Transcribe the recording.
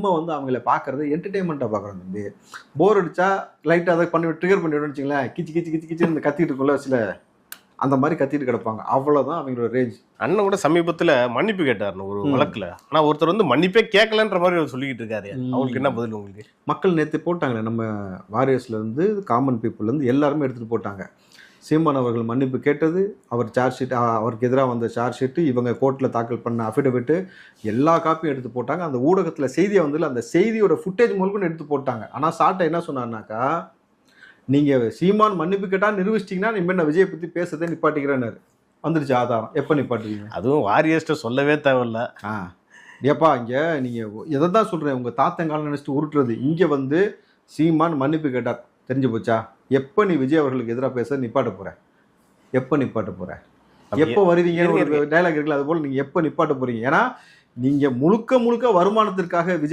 நம்ம வந்து அவங்கள பார்க்கறது என்டர்டெயின்மெண்ட்டாக பார்க்குறோம் தம்பி. போர் அடிச்சா லைட்டாக அதை பண்ணி ட்ரிகர் பண்ணி விடணும்னு வச்சுங்களேன், கிச்சு கிச்சு கிச்சு கிச்சுன்னு கத்திட்டு இருக்குள்ள சில அந்த மாதிரி கத்திட்டு கிடப்பாங்க. அவ்வளோதான் அவங்களோட ரேஞ்ச். அண்ணன் கூட சமீபத்தில் மன்னிப்பு கேட்டார் ஒரு வழக்கில். ஆனால் ஒருத்தர் வந்து மன்னிப்பே கேட்கலன்ற மாதிரி அவர் சொல்லிக்கிட்டு இருக்காரு. அவங்களுக்கு என்ன பதில் உங்களுக்கு? மக்கள் நேற்று போட்டாங்களே, நம்ம வாரியர்ஸ்லேருந்து காமன் பீப்புள்லேருந்து எல்லாருமே எடுத்துகிட்டு போட்டாங்க. சீமான் அவர்கள் மன்னிப்பு கேட்டது, அவர் சார்ஜ் ஷீட், அவருக்கு எதிராக வந்த சார்ஜ் ஷீட்டு, இவங்க கோர்ட்டில் தாக்கல் பண்ண அஃபிடவிட்டு எல்லா காப்பியும் எடுத்து போட்டாங்க. அந்த ஊடகத்தில் செய்தியை வந்து அந்த செய்தியோட ஃபுட்டேஜ் முதல்கொண்டு எடுத்து போட்டாங்க. ஆனால் சாட்டை என்ன சொன்னார்னாக்கா, நீங்கள் சீமான் மன்னிப்பு கேட்டால் நிரூபிச்சிட்டிங்கன்னா இனிமேல் நான் விஜயை பற்றி பேசுறதை நிப்பாட்டிக்கிறேன்னாரு. வந்துருச்சு ஆதாரம். எப்போ நிப்பாட்டுவீங்க? அதுவும் வாரியர்ஸ்ட்டை சொல்லவே தேவையில்ல. ஏப்பா இங்கே நீங்கள் எதை தான் சொல்கிறேன், உங்கள் தாத்தங்காலம் நினச்சிட்டு உருட்டுறது. இங்கே வந்து சீமான் மன்னிப்பு கேட்டார், தெரிஞ்சு போச்சா? எப்போ நீ விஜய் அவர்களுக்கு எதிராக பேச நிப்பாட்ட போகிற? எப்போ நிப்பாட்ட போகிற? எப்போ வருவீங்கன்னு ஒரு டைலாக் இருக்குல்ல, அது போல் நீங்கள் எப்போ நிப்பாட்ட போகிறீங்க? ஏன்னா நீங்கள் முழுக்க முழுக்க வருமானத்திற்காக விஜய்